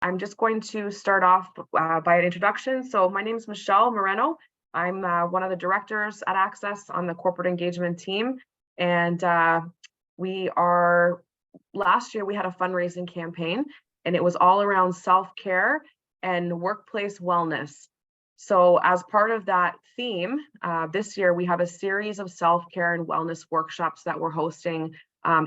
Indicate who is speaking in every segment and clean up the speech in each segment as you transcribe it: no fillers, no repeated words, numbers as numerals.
Speaker 1: I'm just going to start off by an introduction. So my name is Michelle Moreno. I'm one of the directors at ACCES on the corporate engagement team. And last year we had a fundraising campaign, and it was all around self-care and workplace wellness. So as part of that theme, this year we have a series of self-care and wellness workshops that we're hosting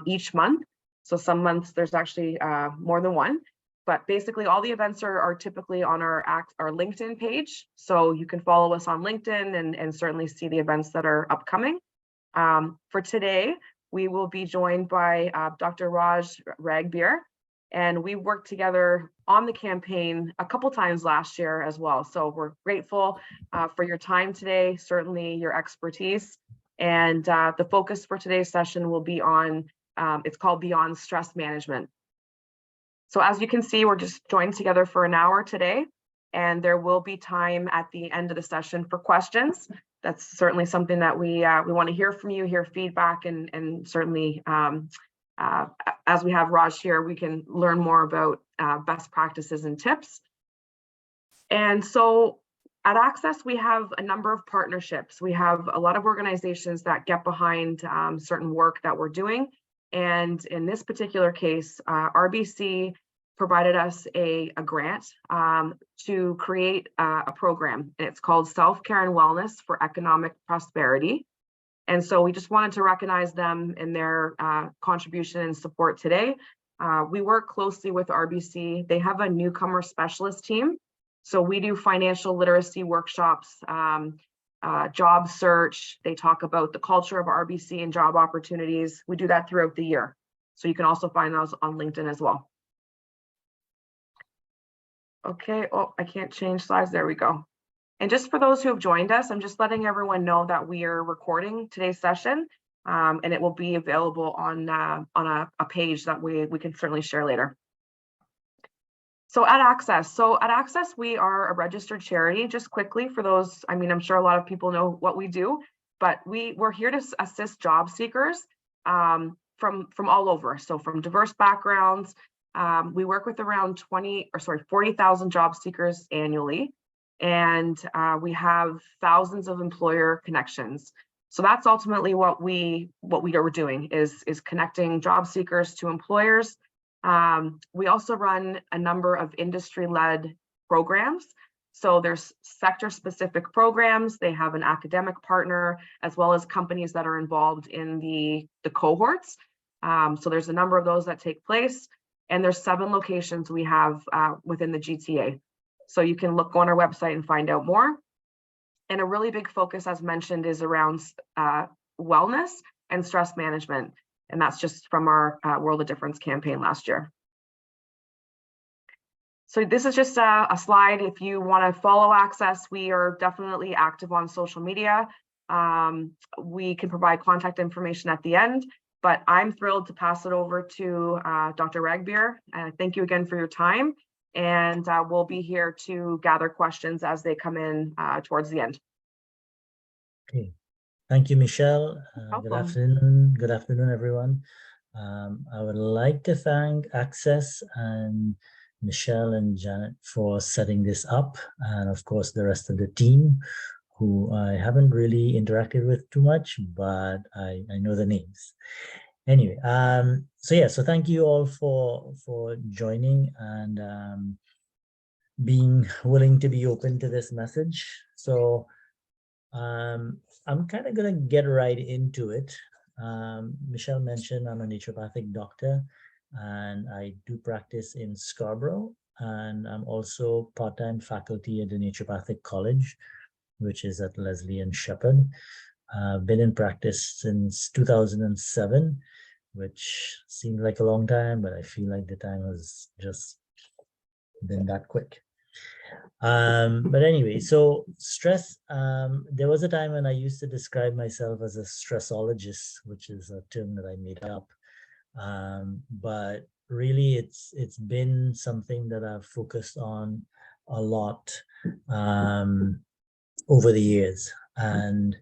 Speaker 1: each month. So some months there's actually more than one. But basically all the events are typically on our LinkedIn page. So you can follow us on LinkedIn and certainly see the events that are upcoming. For today, we will be joined by Dr. Rajesh Ragbir, and we worked together on the campaign a couple times last year as well. So we're grateful for your time today, certainly your expertise. And the focus for today's session will be on, it's called Beyond Stress Management. So as you can see, we're just joined together for an hour today, and there will be time at the end of the session for questions. That's certainly something that we want to hear from you, hear feedback, and certainly as we have Raj here, we can learn more about best practices and tips. And so at ACCES, we have a number of partnerships. We have a lot of organizations that get behind certain work that we're doing. And in this particular case, RBC provided us a grant to create a program. And it's called Self-Care and Wellness for Economic Prosperity. And so we just wanted to recognize them in their contribution and support today. We work closely with RBC. They have a newcomer specialist team. So we do financial literacy workshops, job search. They talk about the culture of RBC and job opportunities. We do that throughout the year. So you can also find those on LinkedIn as well. Okay, oh, I can't change slides. There we go. And just for those who have joined us, I'm just letting everyone know that we are recording today's session, and it will be available on a page that we can certainly share later. So at ACCES, we are a registered charity. Just quickly for those, I mean, I'm sure a lot of people know what we do, but we're here to assist job seekers from all over. So from diverse backgrounds, we work with around 40,000 job seekers annually, and we have thousands of employer connections. So that's ultimately what we are doing is connecting job seekers to employers. We also run a number of industry-led programs. So there's sector-specific programs. They have an academic partner, as well as companies that are involved in the cohorts. So there's a number of those that take place. And there's 7 locations we have within the GTA. So you can go on our website and find out more. And a really big focus, as mentioned, is around wellness and stress management. And that's just from our World of Difference campaign last year. So this is just a slide. If you want to follow ACCES, we are definitely active on social media. We can provide contact information at the end. But I'm thrilled to pass it over to Dr. Ragbir. Thank you again for your time. And we'll be here to gather questions as they come in towards the end.
Speaker 2: Okay. Thank you, Michelle. Good afternoon, everyone. I would like to thank ACCES and Michelle and Janet for setting this up, and of course the rest of the team, who I haven't really interacted with too much, but I know the names. Anyway, so thank you all for joining and being willing to be open to this message. So I'm kind of gonna get right into it. Michelle mentioned I'm a naturopathic doctor, and I do practice in Scarborough, and I'm also part-time faculty at the Naturopathic College, which is at Leslie and Shepherd. I've been in practice since 2007, which seemed like a long time, but I feel like the time has just been that quick. But anyway, so stress, there was a time when I used to describe myself as a stressologist, which is a term that I made up. But really it's been something that I've focused on a lot over the years, and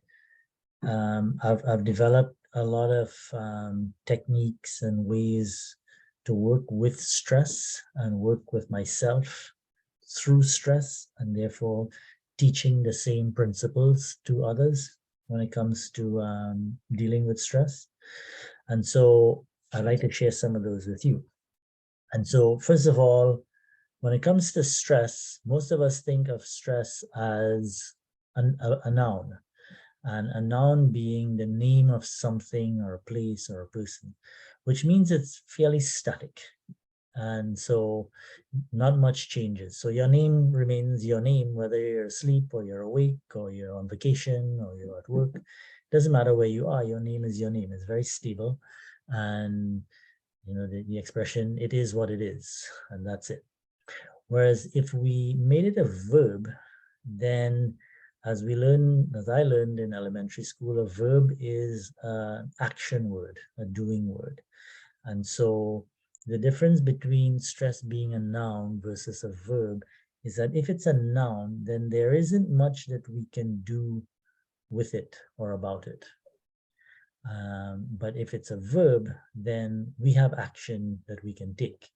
Speaker 2: I've developed a lot of techniques and ways to work with stress and work with myself through stress, and therefore teaching the same principles to others when it comes to dealing with stress. And so I'd like to share some of those with you. And so first of all, when it comes to stress, most of us think of stress as a noun, and a noun being the name of something or a place or a person, which means it's fairly static. And so not much changes. So your name remains your name, whether you're asleep or you're awake or you're on vacation or you're at work. Doesn't matter where you are, your name is your name. It's very stable. And you know, the expression, it is what it is, and that's it. Whereas if we made it a verb, then as I learned in elementary school, a verb is an action word, a doing word. And so the difference between stress being a noun versus a verb is that if it's a noun, then there isn't much that we can do with it or about it. But if it's a verb, then we have action that we can take,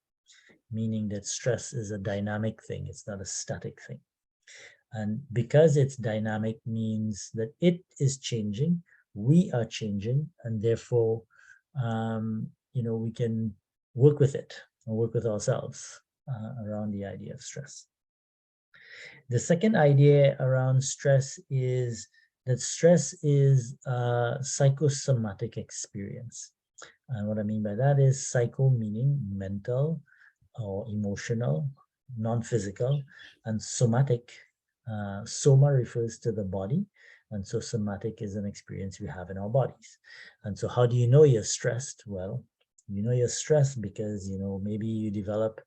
Speaker 2: meaning that stress is a dynamic thing. It's not a static thing. And because it's dynamic means that it is changing, we are changing, and therefore, you know, we can work with it or work with ourselves around the idea of stress. The second idea around stress is that stress is a psychosomatic experience. And what I mean by that is psycho meaning mental or emotional, non-physical, and somatic. Soma refers to the body, and so somatic is an experience we have in our bodies. And so how do you know you're stressed? Well, you know you're stressed because, you know, maybe you develop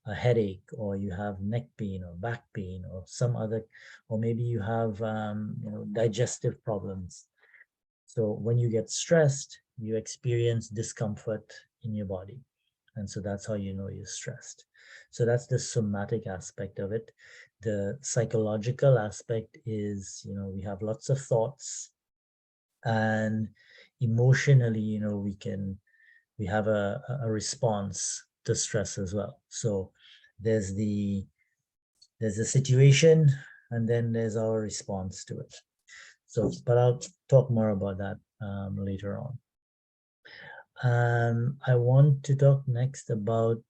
Speaker 2: a headache, or you have neck pain or back pain or some other, or maybe you have you know, digestive problems. So when you get stressed, you experience discomfort in your body. And so that's how you know you're stressed. So that's the somatic aspect of it. The psychological aspect is, you know, we have lots of thoughts, and emotionally, you know, we have a response to stress as well. So there's the situation, and then there's our response to it. So, but I'll talk more about that later on. I want to talk next about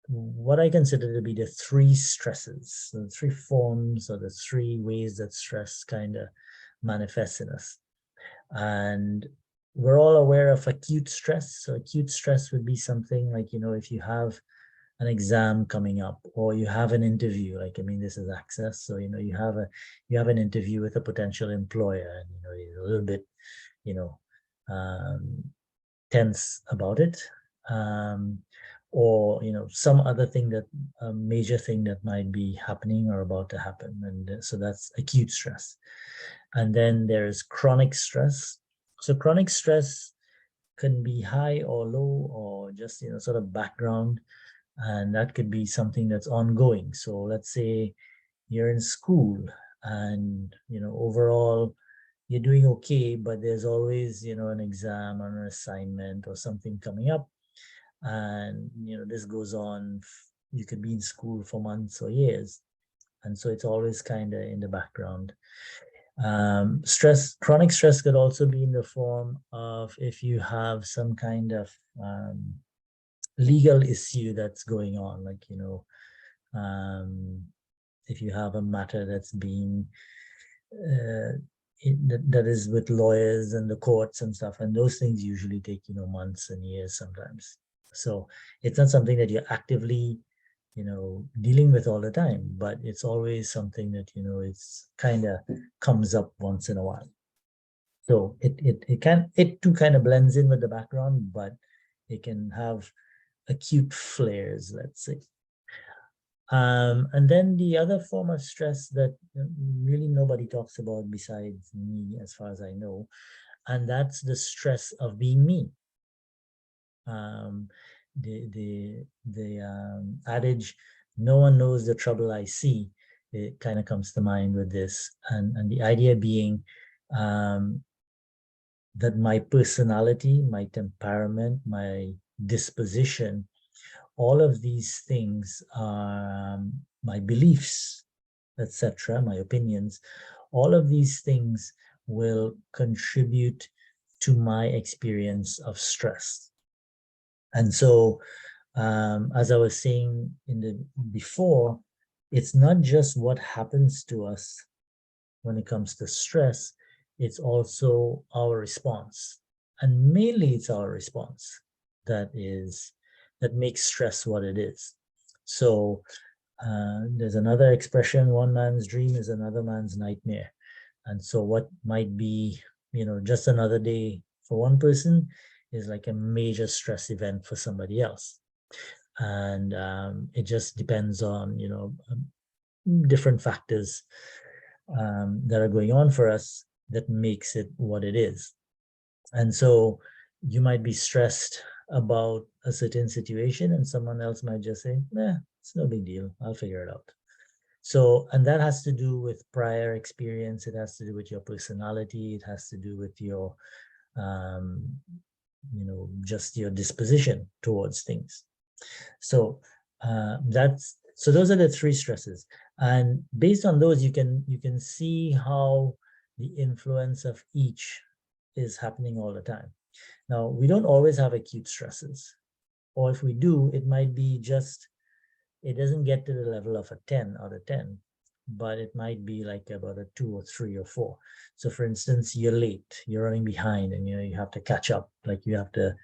Speaker 2: what I consider to be the three stresses, the three forms or the three ways that stress kind of manifests in us. And we're all aware of acute stress. So acute stress would be something like, you know, if you have an exam coming up, or you have an interview, like, I mean, this is ACCESS. So, you know, you have an interview with a potential employer, and, you know, you're a little bit, you know, tense about it. Or, you know, some other thing that, a major thing that might be happening or about to happen. And so that's acute stress. And then there's chronic stress. So chronic stress can be high or low, or just, you know, sort of background. And that could be something that's ongoing. So let's say you're in school and, you know, overall you're doing okay, but there's always, you know, an exam or an assignment or something coming up. And, you know, this goes on, you could be in school for months or years. And so it's always kind of in the background. Chronic stress could also be in the form of if you have some kind of legal issue that's going on, like, you know, if you have a matter that's being that is with lawyers and the courts and stuff, and those things usually take, you know, months and years sometimes. So it's not something that you're actively, you know, dealing with all the time, but it's always something that, you know, it's kind of comes up once in a while. So it too kind of blends in with the background, but it can have acute flares, let's say. And then the other form of stress that really nobody talks about besides me, as far as I know, and that's the stress of being me. The adage, no one knows the trouble I see, it kind of comes to mind with this, and the idea being that my personality, my temperament, my disposition all of these things are my beliefs, etc., my opinions. All of these things will contribute to my experience of stress. And so, as I was saying before, it's not just what happens to us when it comes to stress, it's also our response. And mainly it's our response that makes stress what it is. So there's another expression, one man's dream is another man's nightmare. And so what might be, just another day for one person is like a major stress event for somebody else. And it just depends on, different factors that are going on for us that makes it what it is. And so you might be stressed about a certain situation and someone else might just say, it's no big deal, I'll figure it out. So, and that has to do with prior experience. It has to do with your personality. It has to do with your, just your disposition towards things. So so those are the three stresses. And based on those, you can see how the influence of each is happening all the time. Now, we don't always have acute stresses. Or if we do, it might be just, it doesn't get to the level of a 10 out of 10, but it might be like about a 2 or 3 or 4. So for instance, you're late, you're running behind, and you have to catch up. Like you have to,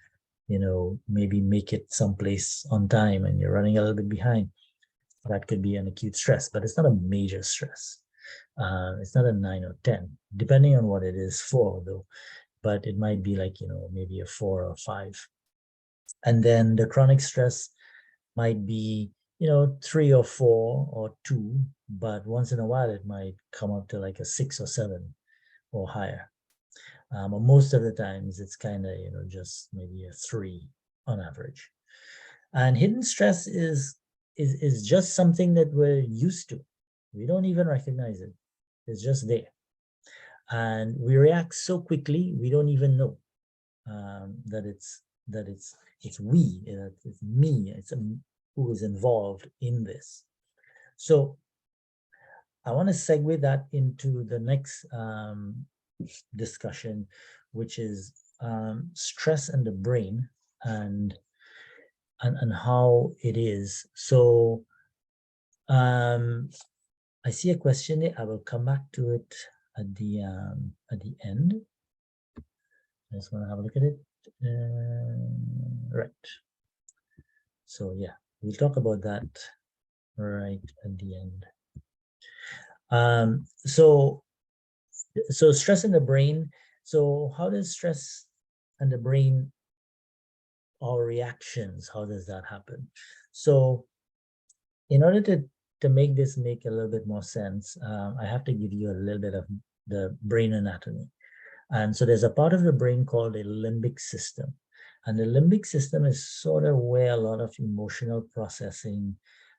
Speaker 2: maybe make it someplace on time and you're running a little bit behind. That could be an acute stress, but it's not a major stress. It's not a 9 or 10, depending on what it is for, though. But it might be like, maybe a 4 or 5. And then the chronic stress might be, 3 or 4 or 2, but once in a while it might come up to like a 6 or 7 or higher. But most of the times it's kind of, just maybe a 3 on average. And hidden stress is just something that we're used to. We don't even recognize it. It's just there. And we react so quickly, we don't even know that it's we, it's me, it's who is involved in this. So I want to segue that into the next discussion, which is stress and the brain and how it is. So I see a question there. I will come back to it at the end. I just want to have a look at it. Right. So yeah, we'll talk about that right at the end. So stress in the brain. So how does stress and the brain, our reactions, how does that happen? So in order to make this make a little bit more sense, I have to give you a little bit of the brain anatomy. And so there's a part of the brain called a limbic system. And the limbic system is sort of where a lot of emotional processing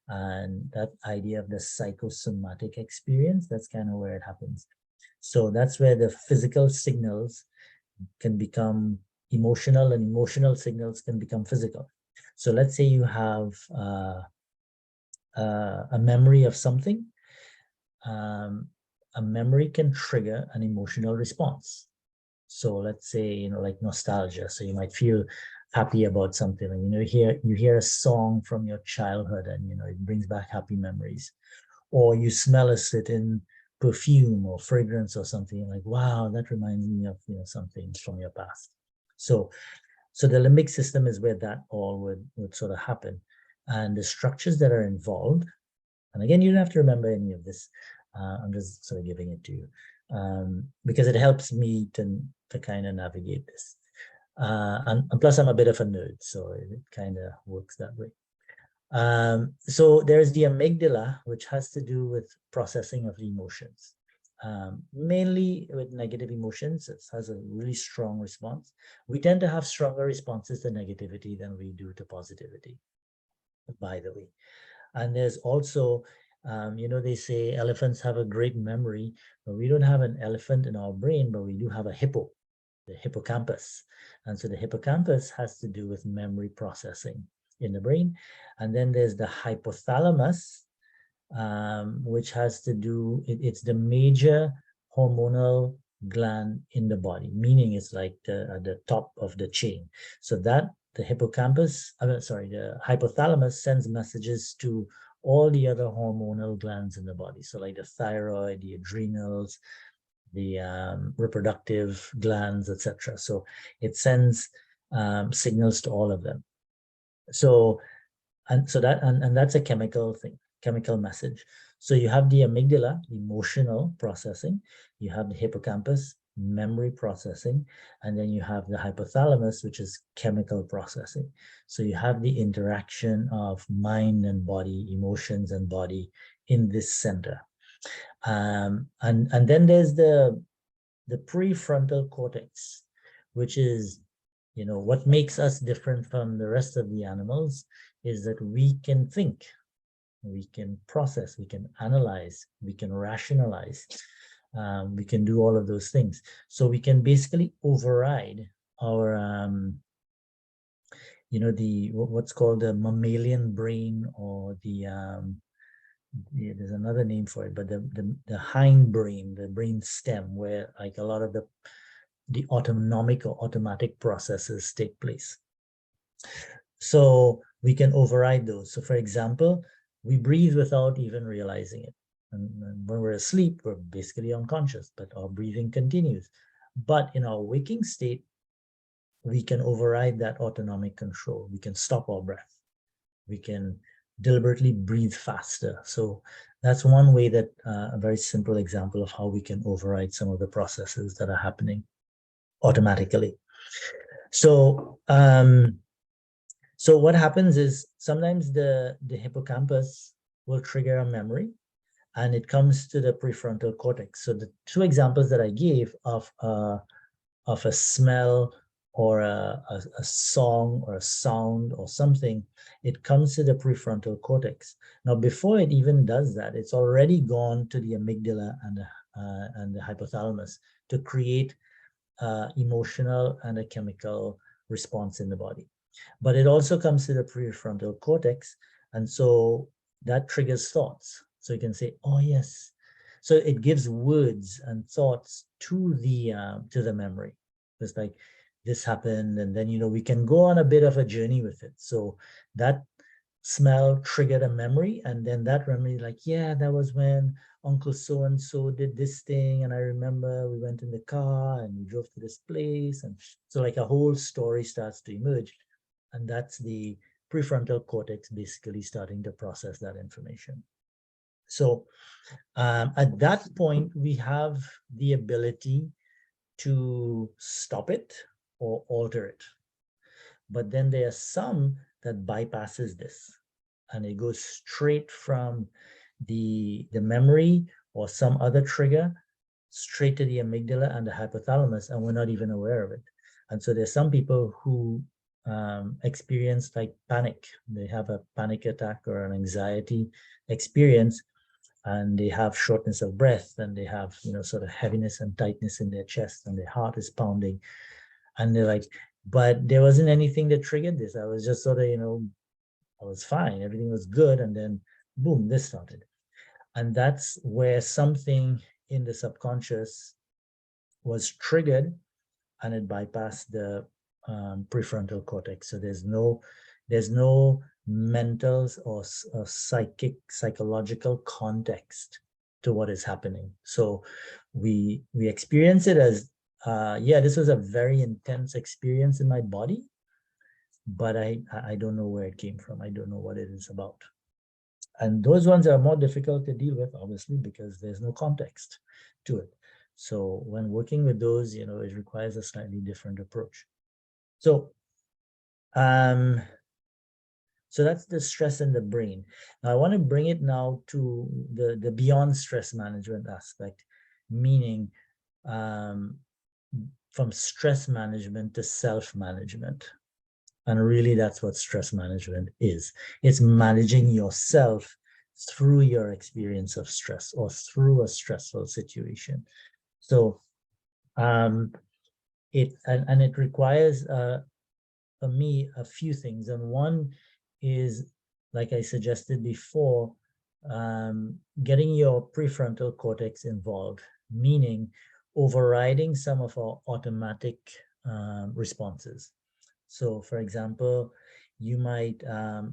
Speaker 2: and that idea of the psychosomatic experience, that's kind of where it happens. So that's where the physical signals can become emotional and emotional signals can become physical. So let's say you have a memory of something. A memory can trigger an emotional response. So let's say, like nostalgia. So you might feel happy about something, and you hear a song from your childhood, and it brings back happy memories. Or you smell a certain perfume or fragrance or something, like, wow, that reminds me of something from your past. So the limbic system is where that all would sort of happen, and the structures that are involved. And again, you don't have to remember any of this. I'm just sort of giving it to you because it helps me to kind of navigate this. And plus, I'm a bit of a nerd, so it kind of works that way. So there's the amygdala, which has to do with processing of emotions, mainly with negative emotions. It has a really strong response. We tend to have stronger responses to negativity than we do to positivity, by the way. And there's also, they say elephants have a great memory, but we don't have an elephant in our brain, but we do have a hippo, the hippocampus. And so the hippocampus has to do with memory processing. in the brain. And then there's the hypothalamus, which has to do, it's the major hormonal gland in the body, meaning it's like the top of the chain. So that the hippocampus, the hypothalamus sends messages to all the other hormonal glands in the body. So like the thyroid, the adrenals, the reproductive glands, etc. So it sends signals to all of them. So that's a chemical thing, chemical message. So you have the amygdala, emotional processing, you have the hippocampus, memory processing, and then you have the hypothalamus, which is chemical processing. So you have the interaction of mind and body, emotions and body in this center. And then there's the prefrontal cortex, which is, what makes us different from the rest of the animals is that we can think, we can process, we can analyze, we can rationalize, we can do all of those things. So we can basically override our, what's called the mammalian brain, or there's another name for it, but the hind brain, the brain stem, where like a lot of the autonomic or automatic processes take place. So we can override those. So for example, we breathe without even realizing it. And when we're asleep, we're basically unconscious, but our breathing continues. But in our waking state, we can override that autonomic control. We can stop our breath. We can deliberately breathe faster. So that's one way that a very simple example of how we can override some of the processes that are happening automatically. So so what happens is sometimes the hippocampus will trigger a memory, and it comes to the prefrontal cortex. So the two examples that I gave of a smell or a song or a sound or something, it comes to the prefrontal cortex. Now, before it even does that, it's already gone to the amygdala and the hypothalamus to create emotional and a chemical response in the body. But it also comes to the prefrontal cortex, and so that triggers thoughts. So you can say, oh yes. So it gives words and thoughts to the memory. It's like, this happened, and then we can go on a bit of a journey with it. So that smell triggered a memory, and then that memory, like, yeah, that was when Uncle so and so did this thing, and I remember we went in the car and we drove to this place, and so like a whole story starts to emerge, and that's the prefrontal cortex basically starting to process that information. So at that point, we have the ability to stop it or alter it. But then there are some that bypasses this, and it goes straight from the memory or some other trigger straight to the amygdala and the hypothalamus, and we're not even aware of it. And so there's some people who experience like panic. They have a panic attack or an anxiety experience, and they have shortness of breath, and they have sort of heaviness and tightness in their chest, and their heart is pounding, and they're like, but there wasn't anything that triggered this. I was just sort of I was fine, everything was good, and then boom, this started. And that's where something in the subconscious was triggered, and it bypassed the prefrontal cortex. So there's no mental or psychological context to what is happening. So we experience it as, yeah, this was a very intense experience in my body, but I don't know where it came from. I don't know what it is about. And those ones are more difficult to deal with, obviously, because there's no context to it. So when working with those, it requires a slightly different approach. So, so that's the stress in the brain. Now I want to bring it now to the beyond stress management aspect, meaning from stress management to self-management. And really that's what stress management is. It's managing yourself through your experience of stress or through a stressful situation. So it requires for me a few things. And one is, like I suggested before, getting your prefrontal cortex involved, meaning overriding some of our automatic responses. So, for example, you might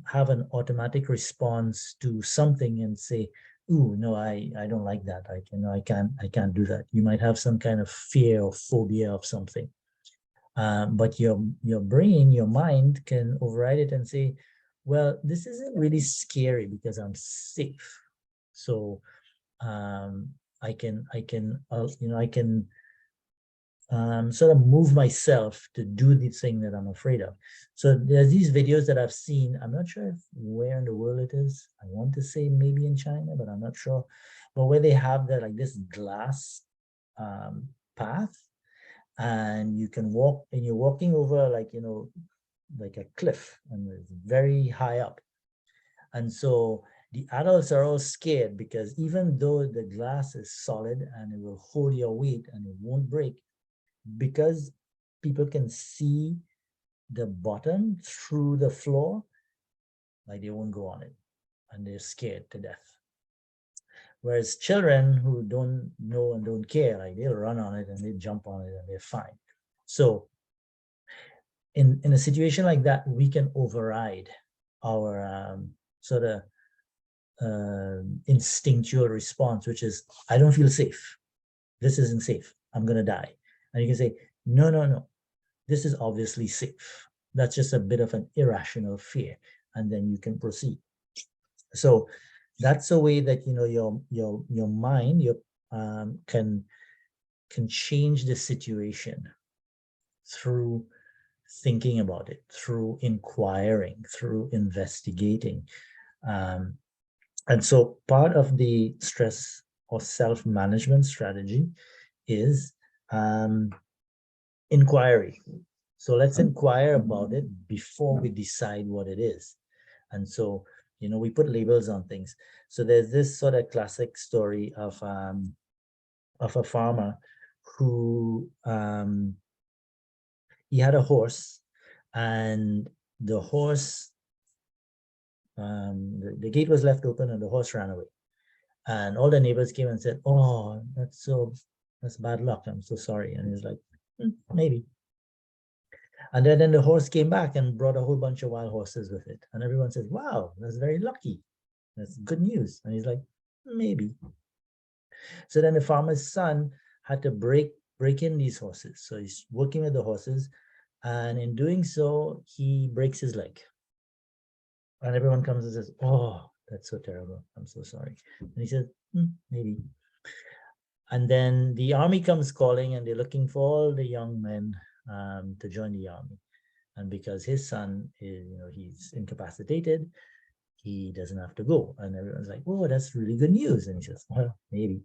Speaker 2: have an automatic response to something and say, "Ooh, no, I don't like that. I can't do that." You might have some kind of fear or phobia of something, but your brain, your mind can override it and say, "Well, this isn't really scary because I'm safe, so I can sort of move myself to do the thing that I'm afraid of." So there's these videos that I've seen. I'm not sure where in the world it is. I want to say maybe in China, but I'm not sure. But where they have like this glass path, and you can walk, and you're walking over like a cliff, and it's very high up. And so the adults are all scared because even though the glass is solid and it will hold your weight and it won't break, because people can see the bottom through the floor, like they won't go on it, and they're scared to death. Whereas children who don't know and don't care, like they'll run on it and they jump on it and they're fine. So in a situation like that, we can override our sort of instinctual response, which is, I don't feel safe. This isn't safe. I'm going to die. And you can say, no, no, no. This is obviously safe. That's just a bit of an irrational fear. And then you can proceed. So that's a way that, your mind can change the situation through thinking about it, through inquiring, through investigating. And so part of the stress or self-management strategy is inquiry. So let's inquire about it before we decide what it is. And so, we put labels on things. So there's this sort of classic story of a farmer who he had a horse, and the horse, the gate was left open and the horse ran away. And all the neighbors came and said, "Oh, that's bad luck. I'm so sorry." And he's like, maybe. And then the horse came back and brought a whole bunch of wild horses with it. And everyone says, "Wow, that's very lucky. That's good news." And he's like, "Maybe." So then the farmer's son had to break in these horses. So he's working with the horses. And in doing so, he breaks his leg. And everyone comes and says, "Oh, that's so terrible. I'm so sorry." And he says, "Maybe." And then the army comes calling, and they're looking for all the young men to join the army. And because his son is, he's incapacitated, he doesn't have to go. And everyone's like, "Oh, that's really good news." And he says, "Well, maybe."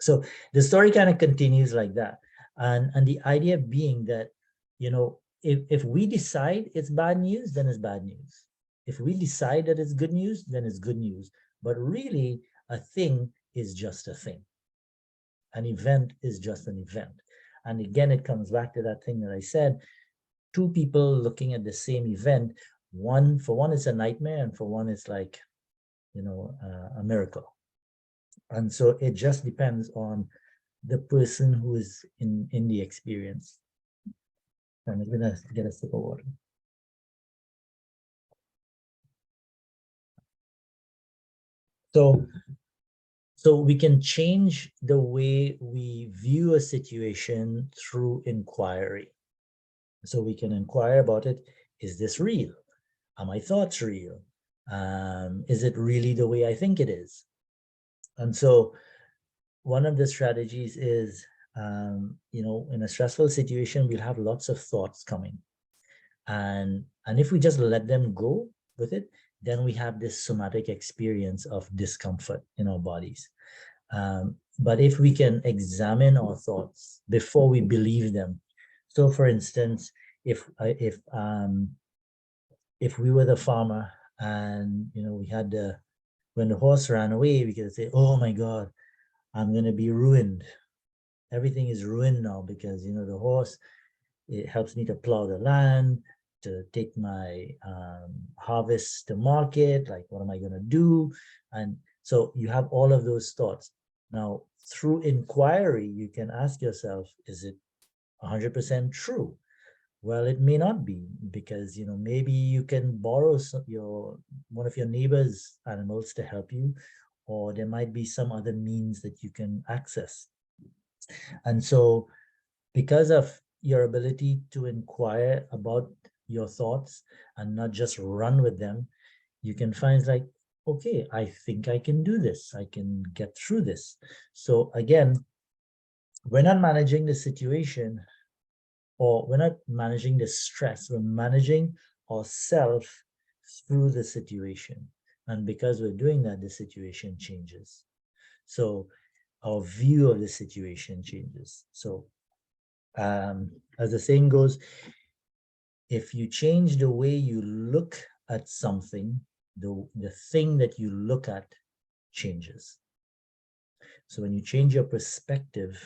Speaker 2: So the story kind of continues like that. And the idea being that, if we decide it's bad news, then it's bad news. If we decide that it's good news, then it's good news. But really, a thing is just a thing. An event is just an event. And again, it comes back to that thing that I said, two people looking at the same event, for one it's a nightmare, and for one it's like, a miracle. And so it just depends on the person who is in the experience. I'm gonna get a sip of water. So we can change the way we view a situation through inquiry. So we can inquire about it. Is this real? Are my thoughts real? Is it really the way I think it is? And so one of the strategies is, in a stressful situation, we'll have lots of thoughts coming. And if we just let them go with it, then we have this somatic experience of discomfort in our bodies. But if we can examine our thoughts before we believe them. So for instance, if we were the farmer, and we had when the horse ran away, we could say, "Oh my God, I'm going to be ruined. Everything is ruined now because, the horse, it helps me to plow the land. to take my harvest to market? Like, what am I going to do? And so you have all of those thoughts. Now, through inquiry, you can ask yourself, is it 100% true? Well, it may not be, because maybe you can borrow one of your neighbor's animals to help you, or there might be some other means that you can access. And so, because of your ability to inquire about your thoughts and not just run with them, you can find like, okay, I think I can do this. I can get through this. So again, we're not managing the situation, or we're not managing the stress. We're managing ourselves through the situation. And because we're doing that, the situation changes. So our view of the situation changes. So as the saying goes, if you change the way you look at something, the thing that you look at changes. So when you change your perspective,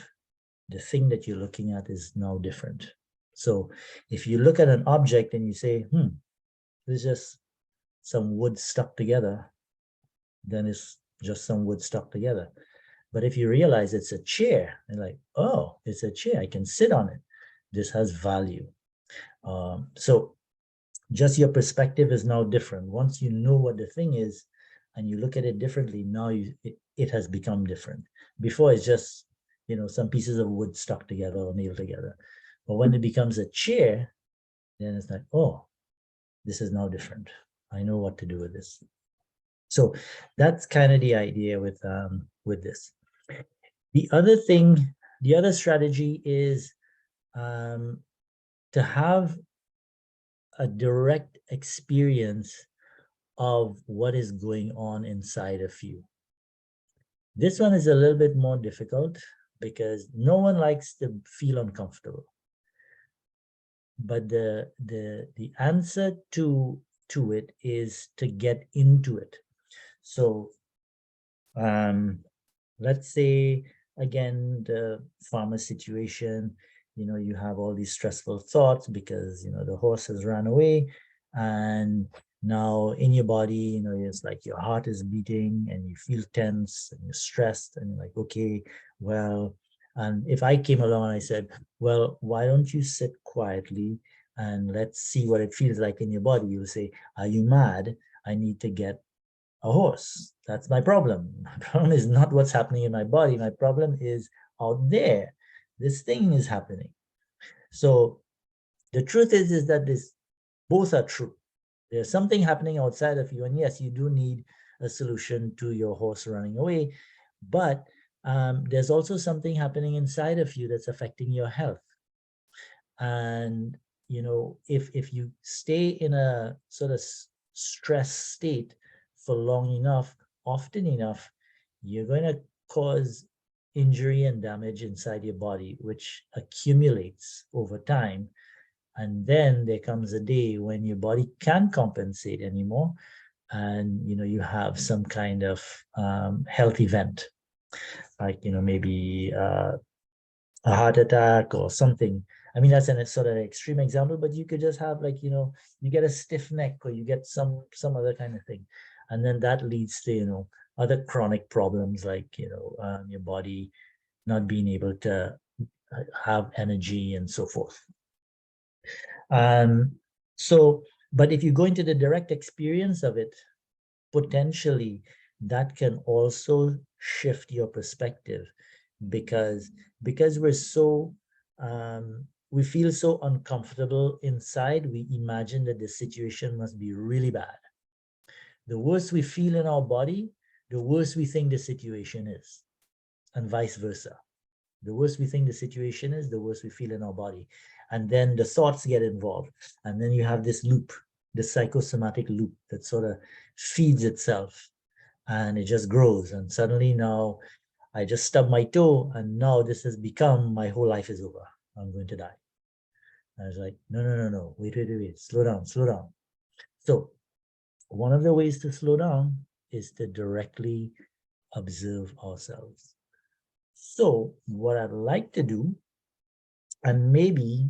Speaker 2: the thing that you're looking at is now different. So if you look at an object and you say, this is just some wood stuck together, then it's just some wood stuck together. But if you realize it's a chair, and like, oh, it's a chair, I can sit on it, this has value. So just your perspective is now different. Once you know what the thing is and you look at it differently, now it has become different. Before, it's just some pieces of wood stuck together or nailed together. But when it becomes a chair, then it's like, oh, this is now different. I know what to do with this. So that's kind of the idea with this. The other strategy is to have a direct experience of what is going on inside of you. This one is a little bit more difficult because no one likes to feel uncomfortable. But the answer to it is to get into it. So let's say, again, the farmer situation, you have all these stressful thoughts because the horse has run away, and now in your body, it's like your heart is beating and you feel tense and you're stressed, and you're like, okay, well, and if I came along and I said, well, why don't you sit quietly and let's see what it feels like in your body? You'll say, are you mad? I need to get a horse. That's my problem. My problem is not what's happening in my body. My problem is out there. This thing is happening. So the truth is that both are true. There's something happening outside of you, and yes, you do need a solution to your horse running away, but there's also something happening inside of you that's affecting your health. And if you stay in a sort of stress state for long enough, often enough, you're going to cause injury and damage inside your body, which accumulates over time. And then there comes a day when your body can't compensate anymore, and you have some kind of health event, like maybe a heart attack or something. I mean, that's a sort of extreme example, but you could just have like, you get a stiff neck, or you get some other kind of thing. And then that leads to, other chronic problems like, your body not being able to have energy and so forth. But if you go into the direct experience of it, potentially that can also shift your perspective, because we're so we feel so uncomfortable inside, we imagine that the situation must be really bad. The worse we feel in our body, the worse we think the situation is, and vice versa. The worse we think the situation is, the worse we feel in our body. And then the thoughts get involved. And then you have this loop, the psychosomatic loop that sort of feeds itself, and it just grows. And suddenly now I just stubbed my toe, and now this has become my whole life is over. I'm going to die. I was like, no, wait, slow down. So one of the ways to slow down is to directly observe ourselves. So what I'd like to do, and maybe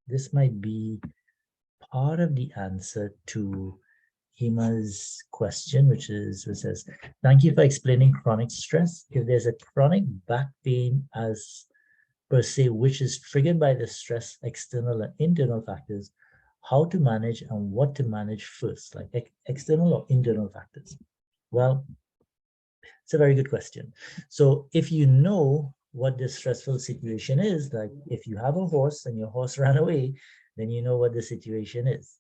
Speaker 2: this might be part of the answer to Hima's question, which says, thank you for explaining chronic stress. If there's a chronic back pain as per se, which is triggered by the stress, external and internal factors, how to manage and what to manage first, like external or internal factors? Well, it's a very good question. So if you know what the stressful situation is, like if you have a horse and your horse ran away, then you know what the situation is.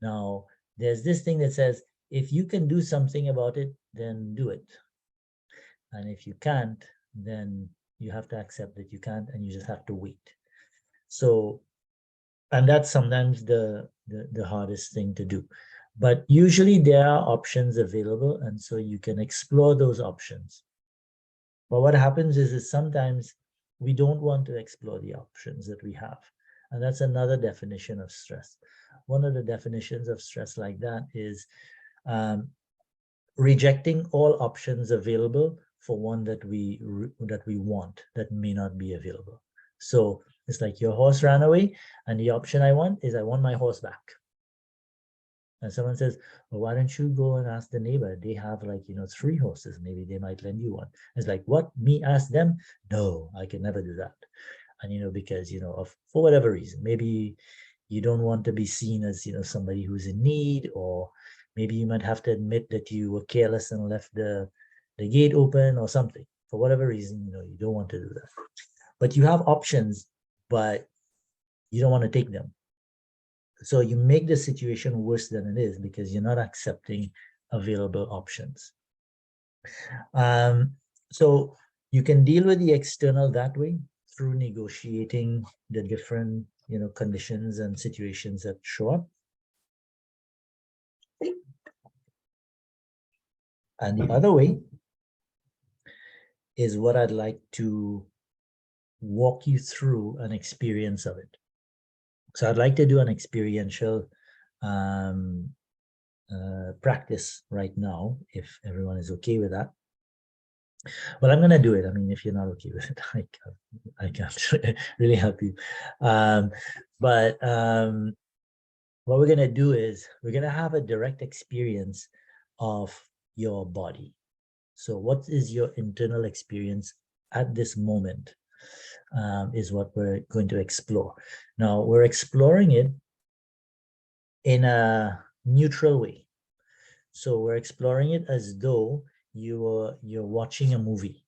Speaker 2: Now, there's this thing that says, if you can do something about it, then do it. And if you can't, then you have to accept that you can't, and you just have to wait. So, and that's sometimes the hardest thing to do. But usually there are options available, and so you can explore those options. But what happens is sometimes we don't want to explore the options that we have. And that's another definition of stress. One of the definitions of stress like that is rejecting all options available for one that we want that may not be available. So it's like your horse ran away, and the option I want is I want my horse back. And someone says, well, why don't you go and ask the neighbor? They have 3 horses. Maybe they might lend you one. It's like, what? Me ask them? No, I can never do that. And, because, for whatever reason, maybe you don't want to be seen as, somebody who's in need, or maybe you might have to admit that you were careless and left the gate open or something. For whatever reason, you don't want to do that. But you have options, but you don't want to take them. So you make the situation worse than it is because you're not accepting available options. So you can deal with the external that way through negotiating the different, conditions and situations that show up. And the other way is what I'd like to walk you through an experience of it. So I'd like to do an experiential practice right now, if everyone is okay with that. Well, I'm going to do it. I mean, if you're not okay with it, I can't really help you. But what we're going to do is we're going to have a direct experience of your body. So what is your internal experience at this moment is what we're going to explore. Now, we're exploring it in a neutral way. So we're exploring it as though you're watching a movie.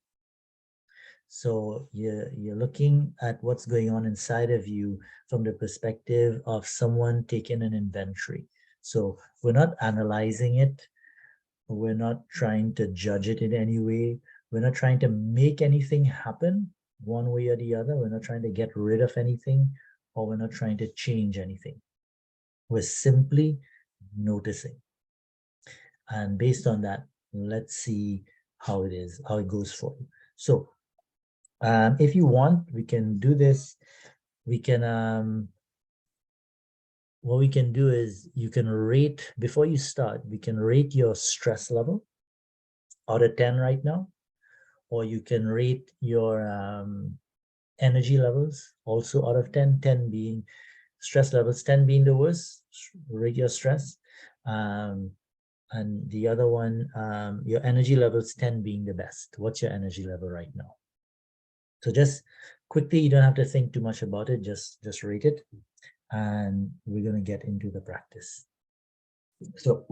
Speaker 2: So you're looking at what's going on inside of you from the perspective of someone taking an inventory. So we're not analyzing it. We're not trying to judge it in any way. We're not trying to make anything happen one way or the other. We're not trying to get rid of anything, or we're not trying to change anything. We're simply noticing. And based on that, let's see how it goes for you. So if you want, we can do this. We can, what we can do is you can rate, before you start, we can rate your stress level out of 10 right now, or you can rate your energy levels also out of 10, 10 being stress levels, 10 being the worst, rate your stress. And the other one, your energy levels, 10 being the best. What's your energy level right now? So just quickly, you don't have to think too much about it, just rate it. And we're going to get into the practice. So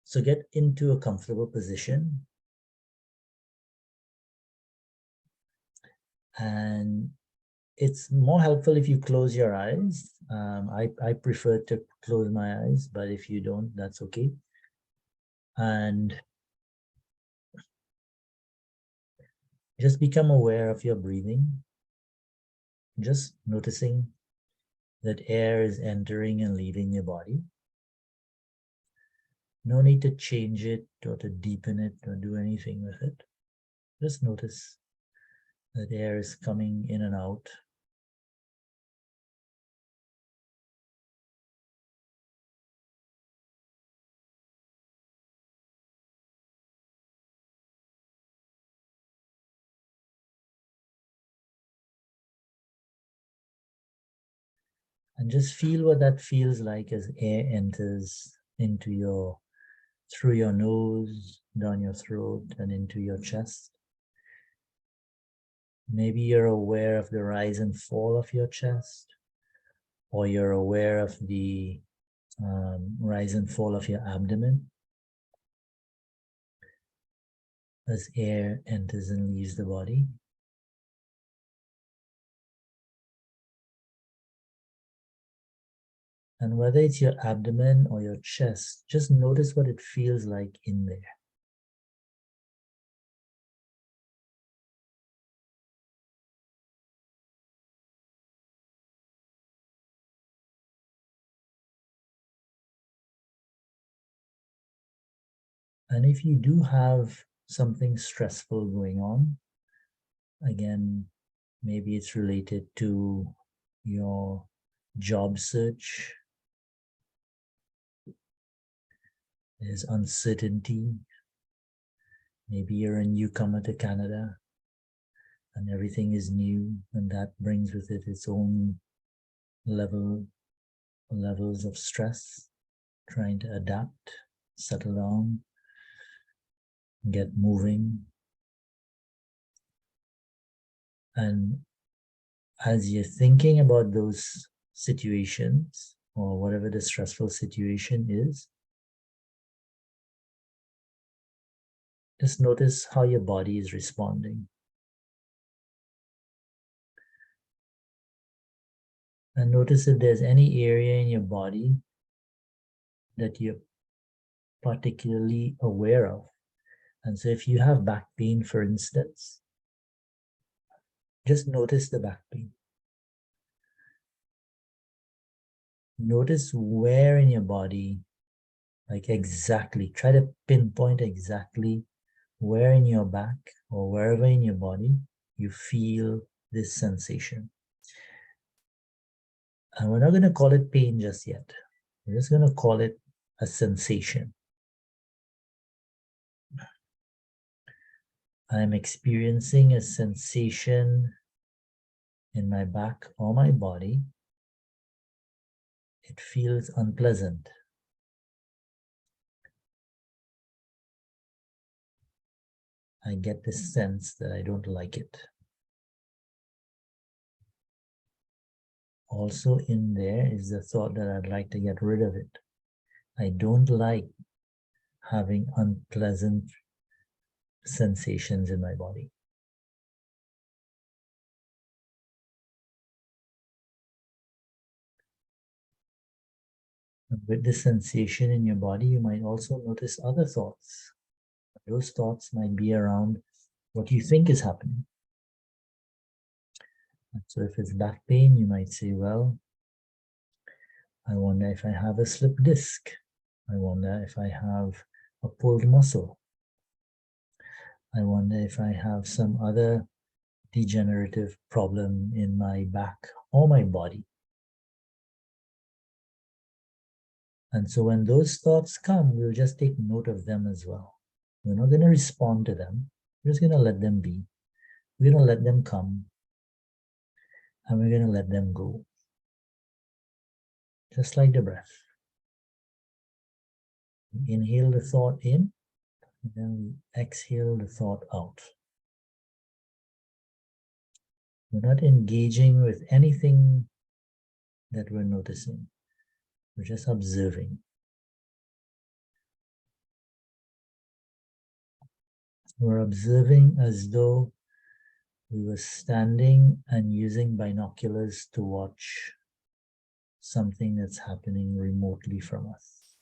Speaker 2: so get into a comfortable position. And it's more helpful if you close your eyes. I prefer to close my eyes, but if you don't, that's okay. And just become aware of your breathing. Just noticing that air is entering and leaving your body. No need to change it or to deepen it or do anything with it. Just notice that air is coming in and out. And just feel what that feels like as air enters through your nose, down your throat, and into your chest. Maybe you're aware of the rise and fall of your chest, or you're aware of the rise and fall of your abdomen as air enters and leaves the body. And whether it's your abdomen or your chest, just notice what it feels like in there. And if you do have something stressful going on, again, maybe it's related to your job search. There's uncertainty. Maybe you're a newcomer to Canada and everything is new, and that brings with it its own levels of stress, trying to adapt, settle down, get moving. And as you're thinking about those situations, or whatever the stressful situation is, just notice how your body is responding. And notice if there's any area in your body that you're particularly aware of. And so if you have back pain, for instance, just notice the back pain. Notice where in your body, like exactly, try to pinpoint exactly where in your back or wherever in your body you feel this sensation. And we're not going to call it pain just yet. We're just going to call it a sensation. I'm experiencing a sensation in my back or my body. It feels unpleasant. I get this sense that I don't like it. Also in there is the thought that I'd like to get rid of it. I don't like having unpleasant sensations in my body. And with this sensation in your body, you might also notice other thoughts. Those thoughts might be around what you think is happening. And so if it's back pain, you might say, well, I wonder if I have a slipped disc. I wonder if I have a pulled muscle. I wonder if I have some other degenerative problem in my back or my body. And so when those thoughts come, we'll just take note of them as well. We're not going to respond to them. We're just going to let them be. We're going to let them come. And we're going to let them go. Just like the breath. We inhale the thought in, and then we exhale the thought out. We're not engaging with anything that we're noticing. We're just observing. We're observing as though we were standing and using binoculars to watch something that's happening remotely from us.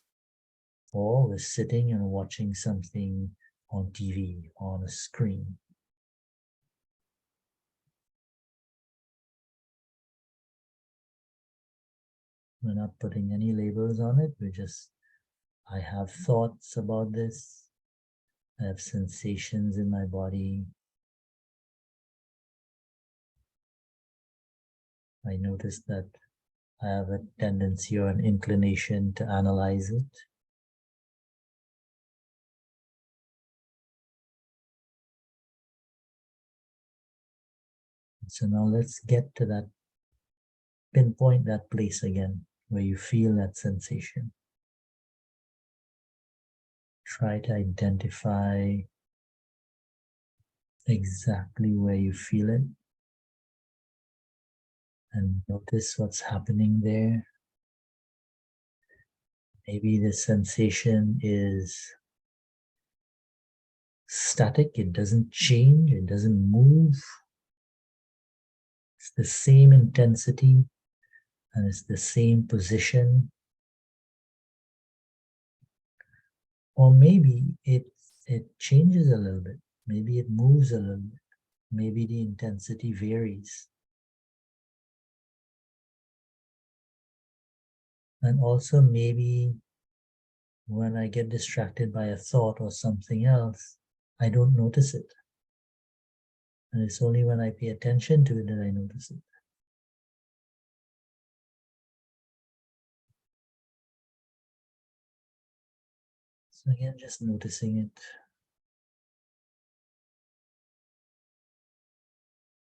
Speaker 2: Or we're sitting and watching something on TV, on a screen. We're not putting any labels on it. We're just, I have thoughts about this. I have sensations in my body. I notice that I have a tendency or an inclination to analyze it. So now let's get to that pinpoint that place again where you feel that sensation. Try to identify exactly where you feel it and notice what's happening there. Maybe the sensation is static, it doesn't change, it doesn't move. It's the same intensity and it's the same position. Or maybe it changes a little bit. Maybe it moves a little bit. Maybe the intensity varies. And also maybe when I get distracted by a thought or something else, I don't notice it. And it's only when I pay attention to it that I notice it. So again, just noticing it.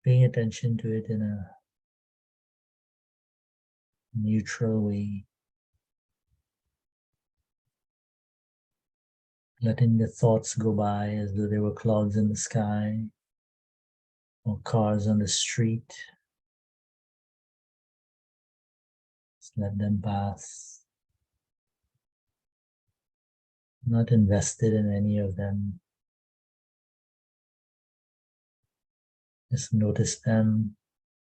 Speaker 2: Paying attention to it in a neutral way. Letting the thoughts go by as though there were clouds in the sky or cars on the street. Just let them pass. Not invested in any of them. Just notice them,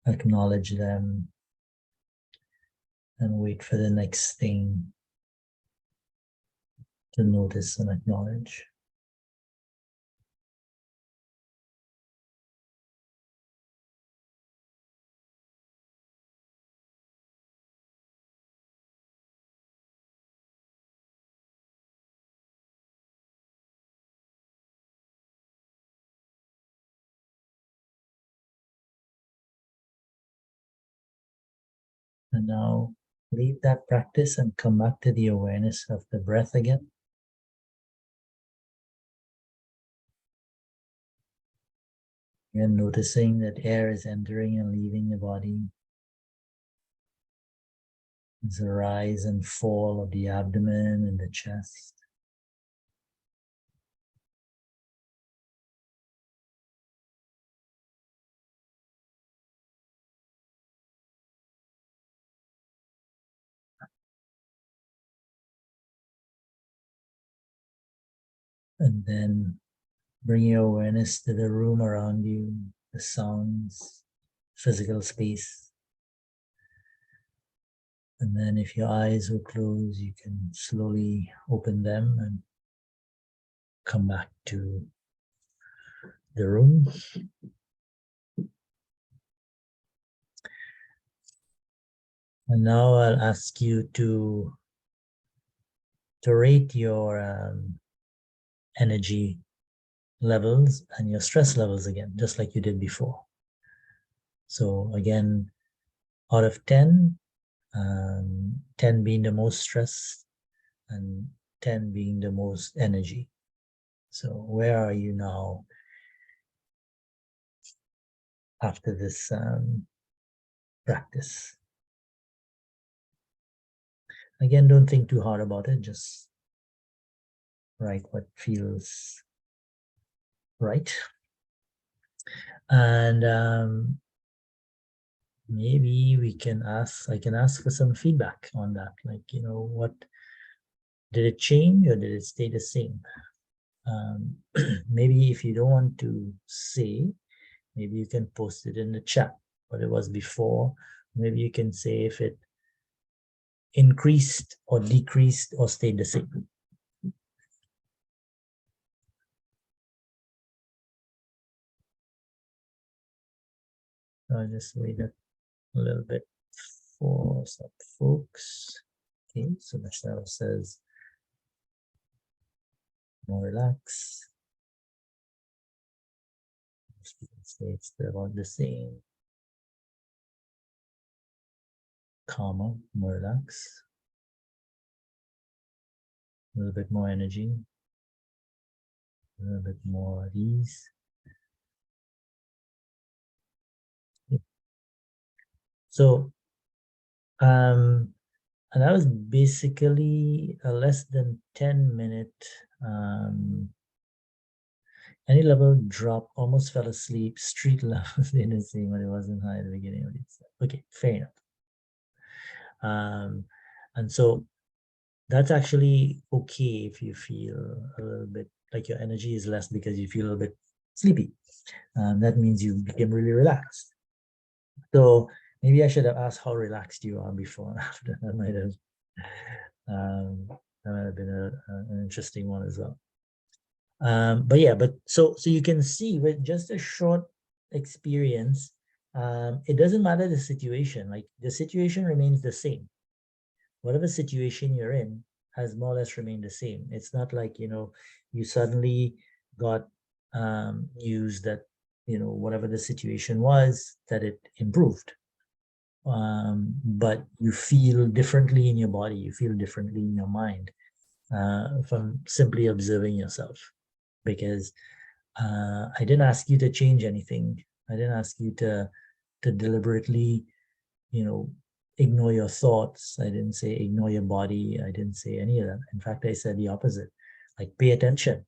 Speaker 2: acknowledge them, and wait for the next thing to notice and acknowledge. And now leave that practice and come back to the awareness of the breath again. Again, noticing that air is entering and leaving the body. There's a rise and fall of the abdomen and the chest. And then bring your awareness to the room around you, the sounds, physical space. And then if your eyes were closed, you can slowly open them and come back to the room. And now I'll ask you to rate your energy levels and your stress levels again, just like you did before. So again, out of 10, 10 being the most stress and 10 being the most energy. So where are you now after this practice? Again, don't think too hard about it. Just write what feels right. And maybe I can ask for some feedback on that. Like, what did it change or did it stay the same? Maybe if you don't want to say, maybe you can post it in the chat, what it was before. Maybe you can say if it increased or decreased or stayed the same. I'll just wait a little bit for some folks. Okay, so Michelle says, more relaxed. States they're about the same. Calmer, more relaxed. A little bit more energy. A little bit more at ease. So And that was basically a less than 10-minute any level drop, almost fell asleep, street level didn't see when it wasn't high at the beginning of it. Okay, fair enough. And so that's actually okay if you feel a little bit like your energy is less because you feel a little bit sleepy. That means you became really relaxed. So maybe I should have asked how relaxed you are before and after. That might have been an interesting one as well. But yeah, so you can see with just a short experience, it doesn't matter the situation. Like the situation remains the same. Whatever situation you're in has more or less remained the same. It's not like, you suddenly got news that, whatever the situation was, that it improved. But you feel differently in your body, you feel differently in your mind from simply observing yourself. Because I didn't ask you to change anything. I didn't ask you to deliberately, ignore your thoughts. I didn't say ignore your body. I didn't say any of that. In fact, I said the opposite. Like pay attention.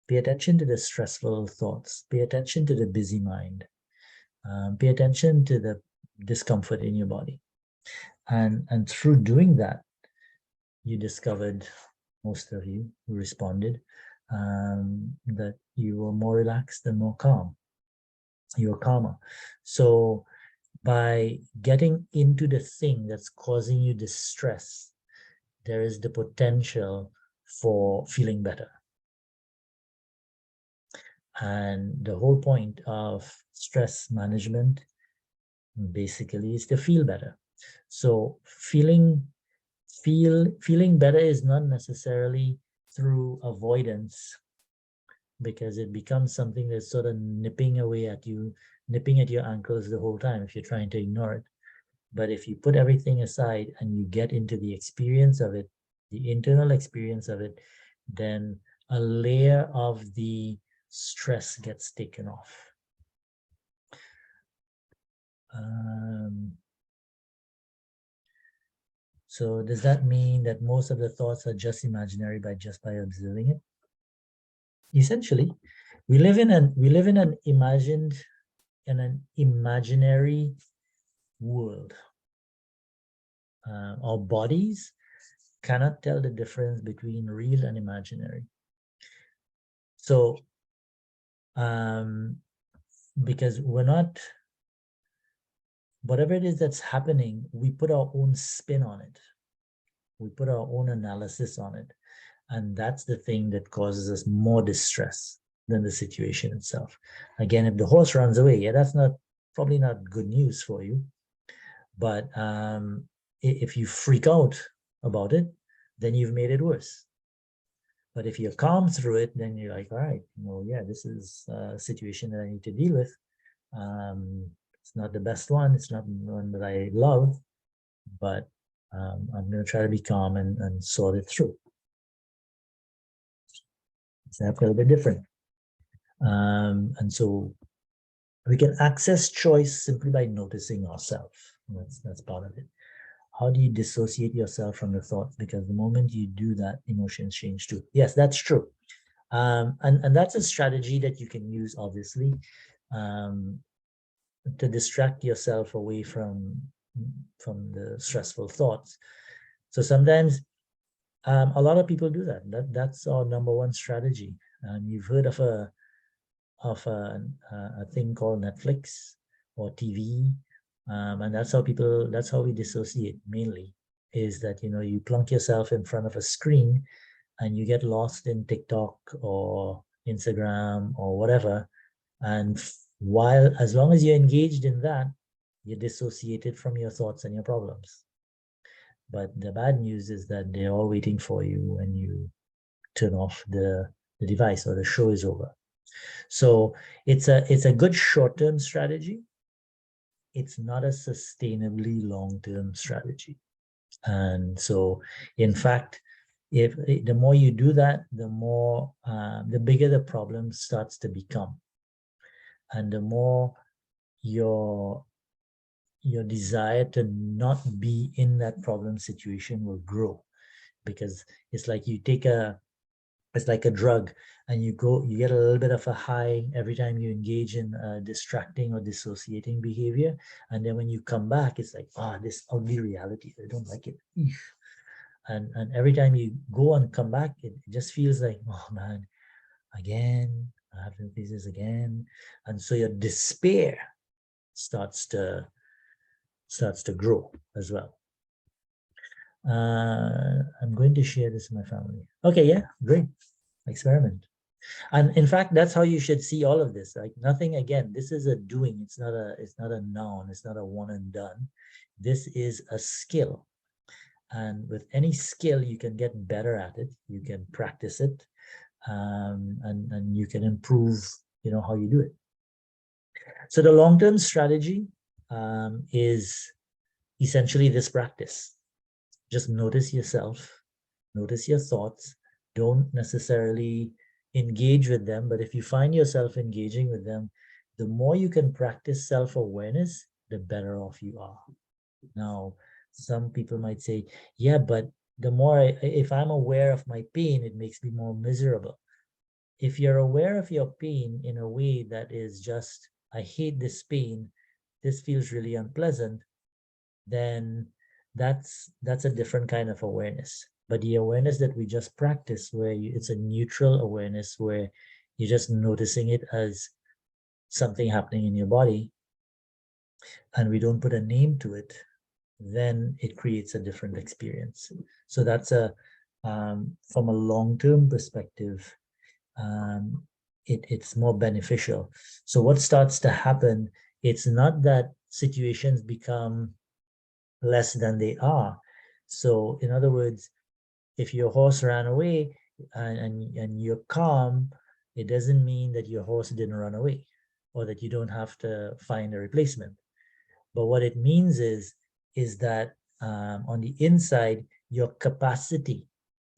Speaker 2: Pay attention to the stressful thoughts. Pay attention to the busy mind. Pay attention to the discomfort in your body. And through doing that, you discovered, most of you who responded, that you were more relaxed and more calm. You were calmer. So by getting into the thing that's causing you distress, there is the potential for feeling better. And the whole point of stress management basically is to feel better. So feeling better is not necessarily through avoidance, because it becomes something that's sort of nipping away at you, nipping at your ankles the whole time if you're trying to ignore it. But if you put everything aside and you get into the experience of it, the internal experience of it, then a layer of the stress gets taken off. So does that mean that most of the thoughts are just imaginary by observing it? Essentially, we live in an imaginary world. Our bodies cannot tell the difference between real and imaginary. So, because we're not, whatever it is that's happening, we put our own spin on it. We put our own analysis on it. And that's the thing that causes us more distress than the situation itself. Again, if the horse runs away, yeah, that's probably not good news for you. But if you freak out about it, then you've made it worse. But if you're calm through it, then you're like, all right, yeah, this is a situation that I need to deal with. It's not the best one. It's not one that I love, but I'm going to try to be calm and sort it through. It's a little bit different. And so we can access choice simply by noticing ourselves. That's part of it. How do you dissociate yourself from the thoughts? Because the moment you do that, emotions change too. Yes, that's true. And that's a strategy that you can use, obviously, to distract yourself away from the stressful thoughts. So sometimes a lot of people do that. That's our number one strategy. You've heard of a thing called Netflix or TV, and that's how we dissociate mainly, is that you plunk yourself in front of a screen and you get lost in TikTok or Instagram or whatever, and as long as you're engaged in that, you're dissociated from your thoughts and your problems. But the bad news is that they're all waiting for you when you turn off the device or the show is over. So it's a good short-term strategy. It's not a sustainably long-term strategy. And so, in fact, if the more you do that, the more the bigger the problem starts to become, and the more your your desire to not be in that problem situation will grow, because it's like it's like a drug, and you get a little bit of a high every time you engage in distracting or dissociating behavior, and then when you come back, it's like, this ugly reality, I don't like it. And every time you go and come back, it just feels like, oh man, again, I have to face this again. And so your despair starts to grow as well. I'm going to share this with my family. Okay, yeah, great. Experiment. And in fact, that's how you should see all of this. Like nothing, again, this is a doing. It's not a noun. It's not a one and done. This is a skill. And with any skill, you can get better at it. You can practice it, and you can improve, how you do it. So the long-term strategy is essentially this practice. Just notice yourself, notice your thoughts. Don't necessarily engage with them, but if you find yourself engaging with them, the more you can practice self-awareness, the better off you are. Now, some people might say, yeah, but the more if I'm aware of my pain, it makes me more miserable. If you're aware of your pain in a way that is just, I hate this pain, this feels really unpleasant, then that's a different kind of awareness. But the awareness that we just practice, where it's a neutral awareness, where you're just noticing it as something happening in your body, and we don't put a name to it, then it creates a different experience. So that's from a long-term perspective, it's more beneficial. So what starts to happen, it's not that situations become less than they are. So in other words, if your horse ran away and you're calm, it doesn't mean that your horse didn't run away or that you don't have to find a replacement. But what it means is that on the inside, your capacity,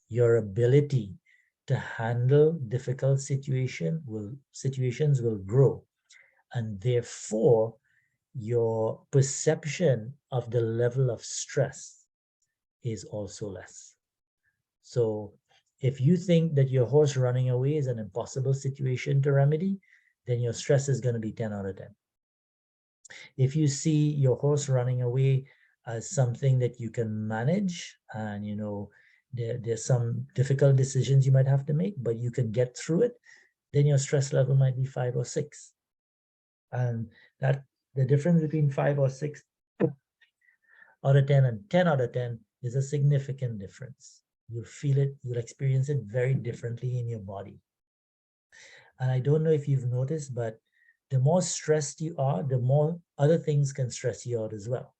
Speaker 2: your ability to handle difficult situations will grow. And therefore, your perception of the level of stress is also less. So if you think that your horse running away is an impossible situation to remedy, then your stress is going to be 10 out of 10. If you see your horse running away as something that you can manage, and there's some difficult decisions you might have to make, but you can get through it, then your stress level might be 5 or 6. And that the difference between 5 or 6 out of 10 and 10 out of 10 is a significant difference. You'll feel it, you'll experience it very differently in your body. And I don't know if you've noticed, but the more stressed you are, the more other things can stress you out as well.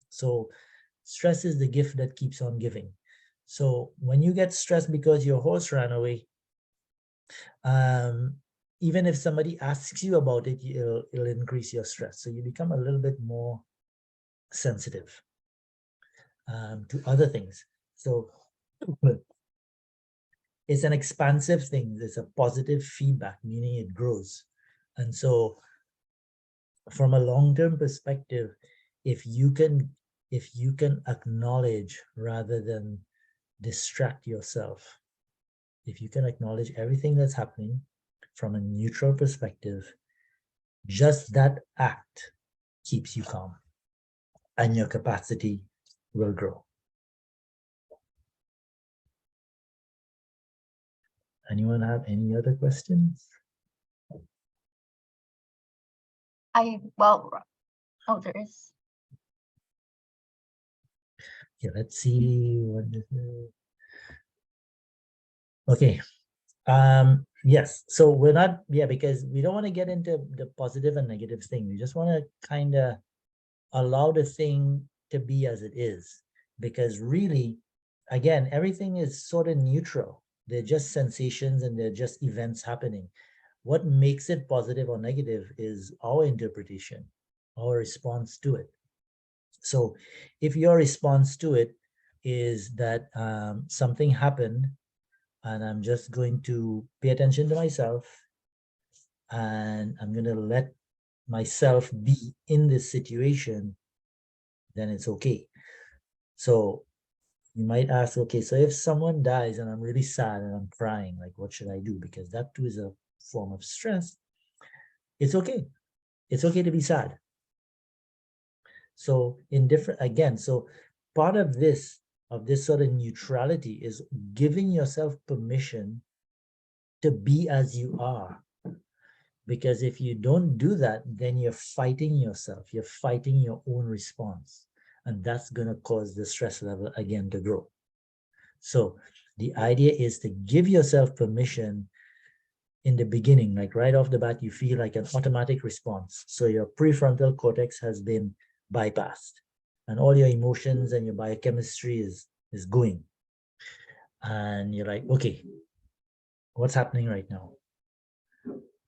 Speaker 2: So stress is the gift that keeps on giving. So when you get stressed because your horse ran away, even if somebody asks you about it, it'll increase your stress. So you become a little bit more sensitive to other things. So it's an expansive thing. There's a positive feedback, meaning it grows. And so from a long-term perspective, if you can acknowledge rather than distract yourself, if you can acknowledge everything that's happening from a neutral perspective, just that act keeps you calm and your capacity will grow. Anyone have any other questions?
Speaker 3: There is.
Speaker 2: Okay, let's see what is it. Okay. Yes, so we're not, because we don't want to get into the positive and negative thing. We just want to kind of allow the thing to be as it is, because really, again, everything is sort of neutral. They're just sensations and they're just events happening. What makes it positive or negative is our interpretation, our response to it. So if your response to it is that something happened and I'm just going to pay attention to myself and I'm going to let myself be in this situation, then it's okay. So you might ask, okay, so if someone dies and I'm really sad and I'm crying, like what should I do? Because that too is a form of stress. It's okay. It's okay to be sad. So so part of this sort of neutrality is giving yourself permission to be as you are. Because if you don't do that, then you're fighting yourself. You're fighting your own response. And that's going to cause the stress level again to grow. So the idea is to give yourself permission in the beginning, like right off the bat, you feel like an automatic response. So your prefrontal cortex has been bypassed and all your emotions and your biochemistry is going. And you're like, okay, what's happening right now?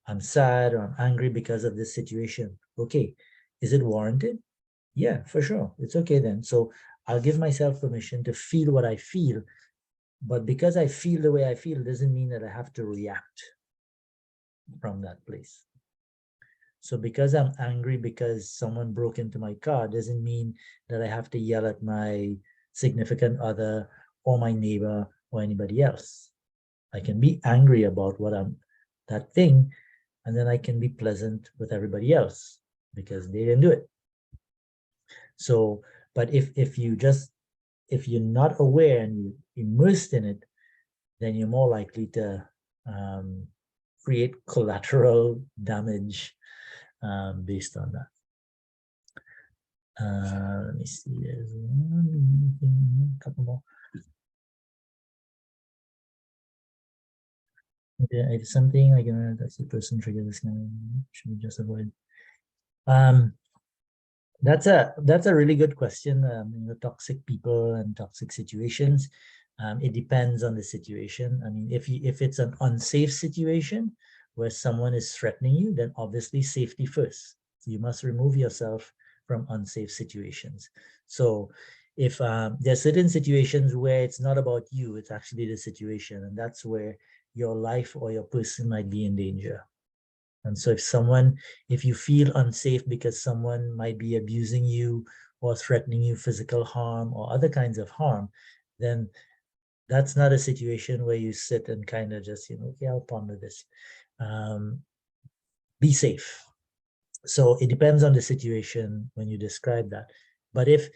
Speaker 2: I'm sad or I'm angry because of this situation. Okay, is it warranted? Yeah, for sure. It's okay then. So I'll give myself permission to feel what I feel. But because I feel the way I feel doesn't mean that I have to react from that place. So because I'm angry because someone broke into my car doesn't mean that I have to yell at my significant other or my neighbor or anybody else. I can be angry about that thing, and then I can be pleasant with everybody else because they didn't do it. So, but if you're not aware and you're immersed in it, then you're more likely to create collateral damage based on that. Let me see, there's a couple more. Okay, if something like that's the person trigger this kind of should we just avoid. That's a really good question. Toxic people and toxic situations. It depends on the situation. I mean, if it's an unsafe situation where someone is threatening you, then obviously safety first. So you must remove yourself from unsafe situations. So if there are certain situations where it's not about you, it's actually the situation, and that's where your life or your person might be in danger. And so if you feel unsafe because someone might be abusing you or threatening you physical harm or other kinds of harm, then that's not a situation where you sit and kind of just, okay, I'll ponder this. Be safe. So it depends on the situation when you describe that. But if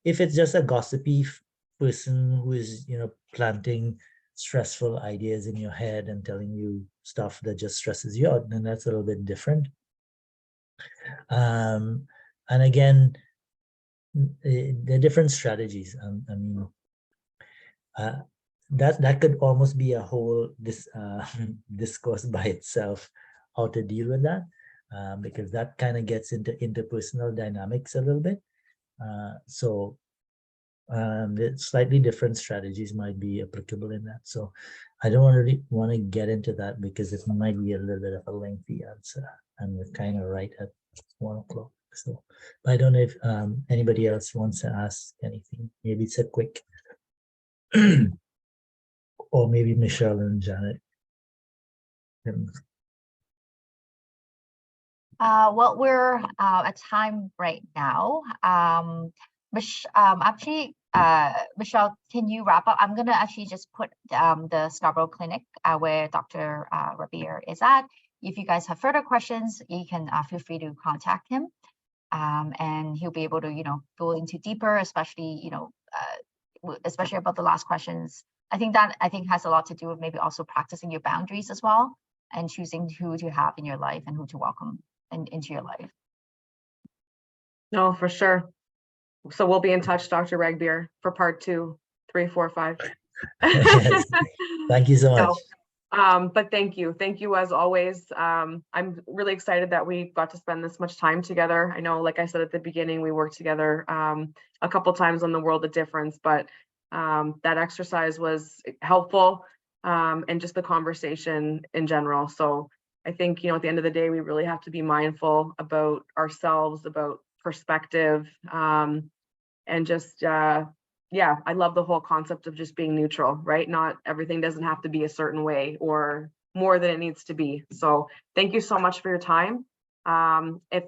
Speaker 2: it's just a gossipy person who is, planting stressful ideas in your head and telling you stuff that just stresses you out, then that's a little bit different. And again, there are different strategies. I mean, that could almost be a whole discourse by itself, how to deal with that, because that kind of gets into interpersonal dynamics a little bit. So the slightly different strategies might be applicable in that. So I don't really want to get into that because it might be a little bit of a lengthy answer, and we're kind of right at 1 o'clock. So I don't know if anybody else wants to ask anything. Maybe it's a quick, or maybe Michelle and Janet.
Speaker 3: Well, we're at time right now. Actually, Michelle, can you wrap up? I'm gonna actually just put the Scarborough Clinic where Dr. Ragbir is at. If you guys have further questions, you can feel free to contact him, and he'll be able to go into deeper, especially especially about the last questions. I think has a lot to do with maybe also practicing your boundaries as well, and choosing who to have in your life and who to welcome into your life.
Speaker 1: No, for sure. So we'll be in touch, Dr. Ragbir, for part 2, 3, 4, 5.
Speaker 2: Yes. Thank you so much.
Speaker 1: No, but thank you as always. I'm really excited that we got to spend this much time together. I know, like I said at the beginning, we worked together a couple times on the World of Difference, but that exercise was helpful, and just the conversation in general. So I think, at the end of the day, we really have to be mindful about ourselves, about perspective, and just, yeah, I love the whole concept of just being neutral, right? Not everything doesn't have to be a certain way or more than it needs to be. So thank you so much for your time. If,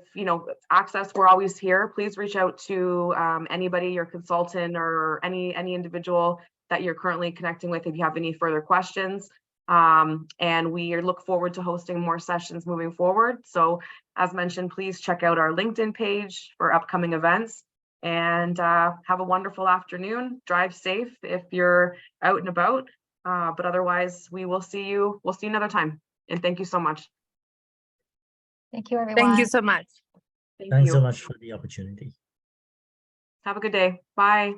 Speaker 1: ACCES, we're always here. Please reach out to anybody, your consultant or any individual that you're currently connecting with if you have any further questions. And we look forward to hosting more sessions moving forward. So as mentioned, please check out our LinkedIn page for upcoming events, and have a wonderful afternoon. Drive safe if you're out and about, but otherwise we'll see you another time. And thank you so much.
Speaker 3: Thank you, everyone.
Speaker 4: Thank you so much.
Speaker 2: Thanks so much for the opportunity.
Speaker 1: Have a good day. Bye.